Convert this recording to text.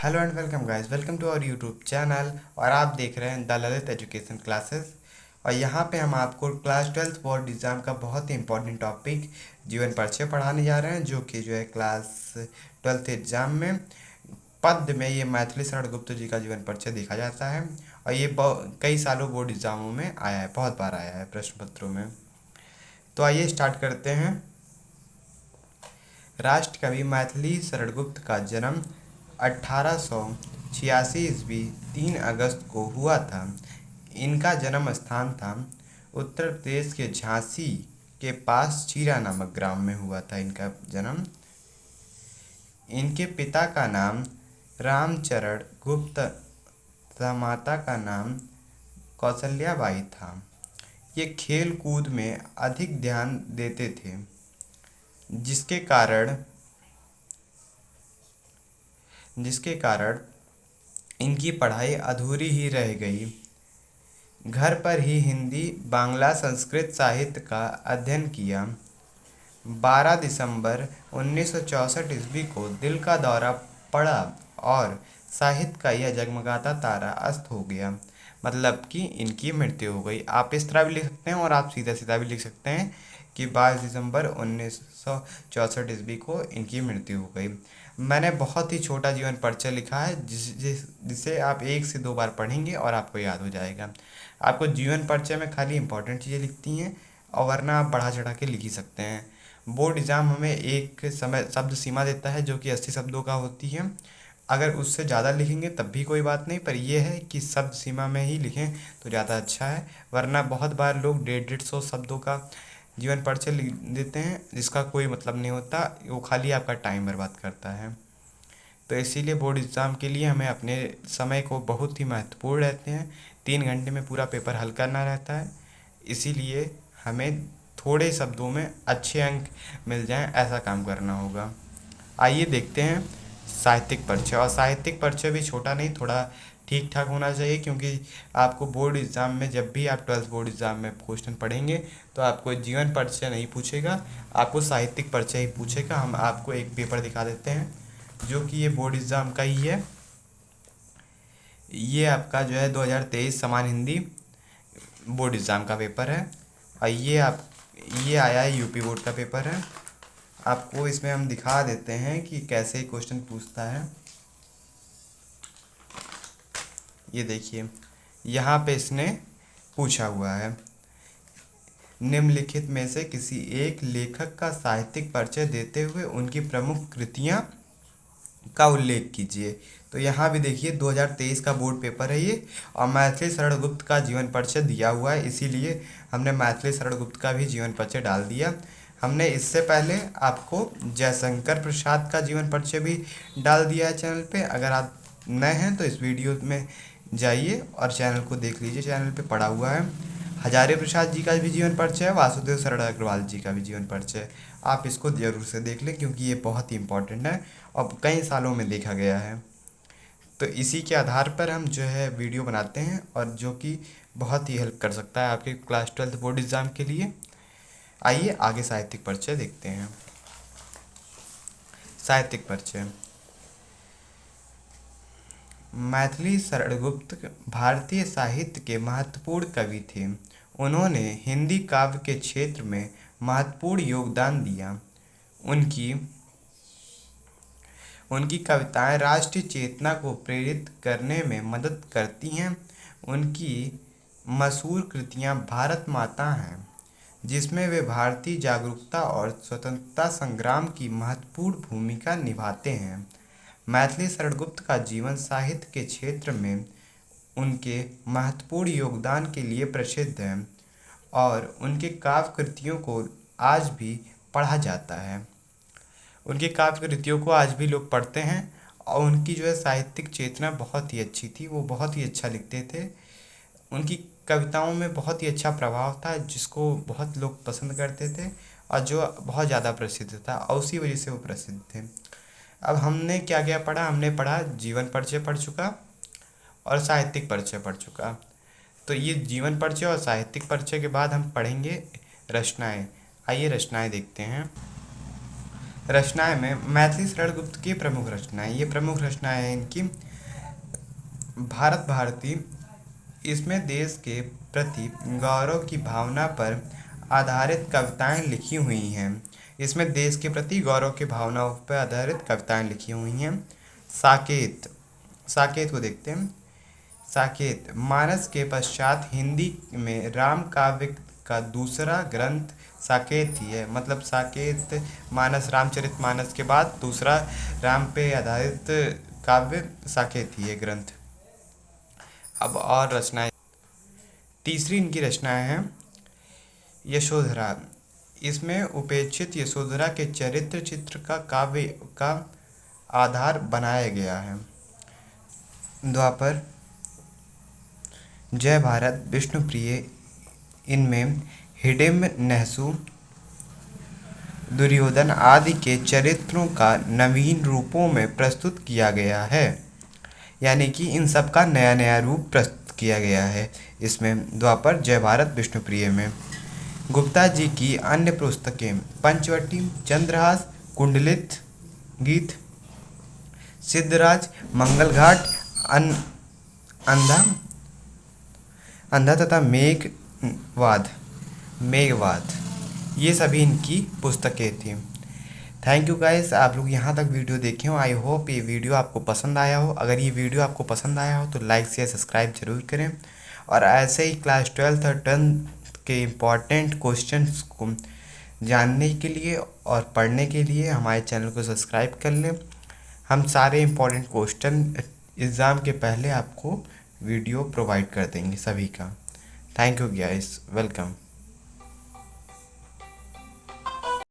Hello and welcome guys, welcome to our YouTube channel. और आप देख रहे हैं द ललित एजुकेशन क्लासेस। और यहाँ पे हम आपको क्लास 12th बोर्ड एग्ज़ाम का बहुत ही इंपॉर्टेंट टॉपिक जीवन परिचय पढ़ाने जा रहे हैं, जो कि जो है क्लास 12th एग्ज़ाम में पद में ये मैथिली शरण गुप्त जी का जीवन परिचय देखा जाता है। और ये कई सालों बोर्ड एग्ज़ामों में आया है, बहुत बार आया है प्रश्न पत्रों में। तो आइए स्टार्ट करते हैं। राष्ट्रकवि मैथिली शरणगुप्त का जन्म 1886 ईस्वी 3 अगस्त को हुआ था। इनका जन्म स्थान था उत्तर प्रदेश के झांसी के पास चीरा नामक ग्राम में हुआ था इनका जन्म। इनके पिता का नाम रामचरण गुप्त तथा माता का नाम कौशल्याबाई था। ये खेल कूद में अधिक ध्यान देते थे, जिसके कारण इनकी पढ़ाई अधूरी ही रह गई। घर पर ही हिंदी, बांग्ला, संस्कृत साहित्य का अध्ययन किया। 12 दिसंबर 1964 ईस्वी को दिल का दौरा पड़ा और साहित्य का यह जगमगाता तारा अस्त हो गया। मतलब कि इनकी मृत्यु हो गई। आप इस तरह भी लिख सकते हैं और आप सीधा सीधा भी लिख सकते हैं कि 22 दिसंबर 1964 ईस्वी को इनकी मृत्यु हो गई। मैंने बहुत ही छोटा जीवन परिचय लिखा है, जिसे आप 1 से 2 बार पढ़ेंगे और आपको याद हो जाएगा। आपको जीवन परिचय में खाली इंपॉर्टेंट चीज़ें लिखती हैं, और वरना आप बढ़ा चढ़ा के लिख ही सकते हैं। बोर्ड एग्ज़ाम हमें एक समय शब्द सीमा देता है, जो कि 80 शब्दों का होती है। अगर उससे ज़्यादा लिखेंगे तब भी कोई बात नहीं, पर यह है कि शब्द सीमा में ही लिखें तो ज़्यादा अच्छा है। वरना बहुत बार लोग 150 शब्दों का जीवन परिचय लिख देते हैं, जिसका कोई मतलब नहीं होता, वो खाली आपका टाइम बर्बाद करता है। तो इसीलिए बोर्ड एग्ज़ाम के लिए हमें अपने समय को बहुत ही महत्वपूर्ण रहते हैं। 3 घंटे में पूरा पेपर हल करना रहता है, इसीलिए हमें थोड़े शब्दों में अच्छे अंक मिल जाएं, ऐसा काम करना होगा। आइए देखते हैं साहित्यिक परिचय। और साहित्यिक परिचय भी छोटा नहीं, थोड़ा ठीक ठाक होना चाहिए, क्योंकि आपको बोर्ड एग्ज़ाम में, जब भी आप 12th बोर्ड एग्ज़ाम में क्वेश्चन पढ़ेंगे तो आपको जीवन परिचय नहीं पूछेगा, आपको साहित्यिक परिचय ही पूछेगा। हम आपको एक पेपर दिखा देते हैं, जो कि ये बोर्ड एग्ज़ाम का ही है। ये आपका जो है 2023 समान हिंदी बोर्ड एग्ज़ाम का पेपर है। और ये आया है यूपी बोर्ड का पेपर है। आपको इसमें हम दिखा देते हैं कि कैसे क्वेश्चन पूछता है। ये देखिए, यहाँ पे इसने पूछा हुआ है, निम्नलिखित में से किसी एक लेखक का साहित्यिक परिचय देते हुए उनकी प्रमुख कृतियाँ का उल्लेख कीजिए। तो यहाँ भी देखिए 2023 का बोर्ड पेपर है ये, और मैथिली शरण गुप्त का जीवन परिचय दिया हुआ है, इसीलिए हमने मैथिली शरण गुप्त का भी जीवन परिचय डाल दिया। हमने इससे पहले आपको जयशंकर प्रसाद का जीवन परिचय भी डाल दिया है चैनल पे। अगर आप नए हैं तो इस वीडियो में जाइए और चैनल को देख लीजिए, चैनल पे पड़ा हुआ है। हजारी प्रसाद जी का भी जीवन परिचय है, वासुदेव शरण अग्रवाल जी का भी जीवन परिचय। आप इसको ज़रूर से देख लें, क्योंकि ये बहुत ही इंपॉर्टेंट है और कई सालों में देखा गया है। तो इसी के आधार पर हम जो है वीडियो बनाते हैं, और जो कि बहुत ही हेल्प कर सकता है आपके क्लास 12th बोर्ड एग्ज़ाम के लिए। आइए आगे साहित्यिक परिचय देखते हैं। साहित्यिक परिचय। मैथिली शरण गुप्त भारतीय साहित्य के महत्वपूर्ण कवि थे। उन्होंने हिंदी काव्य के क्षेत्र में महत्वपूर्ण योगदान दिया। उनकी उनकी कविताएं राष्ट्रीय चेतना को प्रेरित करने में मदद करती हैं। उनकी मशहूर कृतियां भारत माता हैं, जिसमें वे भारतीय जागरूकता और स्वतंत्रता संग्राम की महत्वपूर्ण भूमिका निभाते हैं। मैथिली शरण गुप्त का जीवन साहित्य के क्षेत्र में उनके महत्वपूर्ण योगदान के लिए प्रसिद्ध है, और उनके काव्य कृतियों को आज भी पढ़ा जाता है। उनकी काव्य कृतियों को आज भी लोग पढ़ते हैं, और उनकी जो है साहित्यिक चेतना बहुत ही अच्छी थी, वो बहुत ही अच्छा लिखते थे। उनकी कविताओं में बहुत ही अच्छा प्रभाव था, जिसको बहुत लोग पसंद करते थे, और जो बहुत ज़्यादा प्रसिद्ध था, और उसी वजह से वो प्रसिद्ध थे। अब हमने क्या क्या पढ़ा? हमने पढ़ा जीवन परिचय पढ़ चुका और साहित्यिक परिचय पढ़ चुका। तो ये जीवन परिचय और साहित्यिक परिचय के बाद हम पढ़ेंगे रचनाएँ। आइए रचनाएँ देखते हैं। रचनाएं में मैथिली शरण गुप्त की प्रमुख रचनाएं, ये प्रमुख रचनाएं हैं इनकी। भारत भारती, इसमें देश के प्रति गौरव की भावना पर आधारित कविताएं लिखी हुई हैं। इसमें देश के प्रति गौरव की भावनाओं पर आधारित कविताएं लिखी हुई हैं। साकेत, साकेत को देखते हैं। साकेत मानस के पश्चात हिंदी में राम काव्य का दूसरा ग्रंथ साकेत ही है। मतलब साकेत मानस, रामचरितमानस के बाद दूसरा राम पे आधारित काव्य साकेत ही है ग्रंथ। अब और रचनाएं, तीसरी इनकी रचनाएं हैं यशोधरा। इसमें उपेक्षित यशोधरा के चरित्र चित्र का काव्य का आधार बनाया गया है। द्वापर, जय भारत, विष्णुप्रिय, इनमें हिडिंब, नहसु, दुर्योधन आदि के चरित्रों का नवीन रूपों में प्रस्तुत किया गया है। यानी कि इन सब का नया नया रूप प्रस्तुत किया गया है इसमें द्वापर, जय भारत, विष्णुप्रिय में। गुप्ता जी की अन्य पुस्तकें पंचवटी, चंद्रहास, कुंडलित गीत, सिद्धराज, मंगलघाट, अंधा अंधा तथा मेघवाद, ये सभी इनकी पुस्तकें थी। थैंक यू गाइस, आप लोग यहाँ तक वीडियो देखे हो। आई होप ये वीडियो आपको पसंद आया हो। अगर ये वीडियो आपको पसंद आया हो तो लाइक शेयर सब्सक्राइब जरूर करें। और ऐसे ही क्लास 12th और 10th के इम्पॉर्टेंट क्वेश्चंस को जानने के लिए और पढ़ने के लिए हमारे चैनल को सब्सक्राइब कर लें। हम सारे इम्पॉर्टेंट क्वेश्चन एग्ज़ाम के पहले आपको वीडियो प्रोवाइड कर देंगे सभी का। Thank you guys, welcome.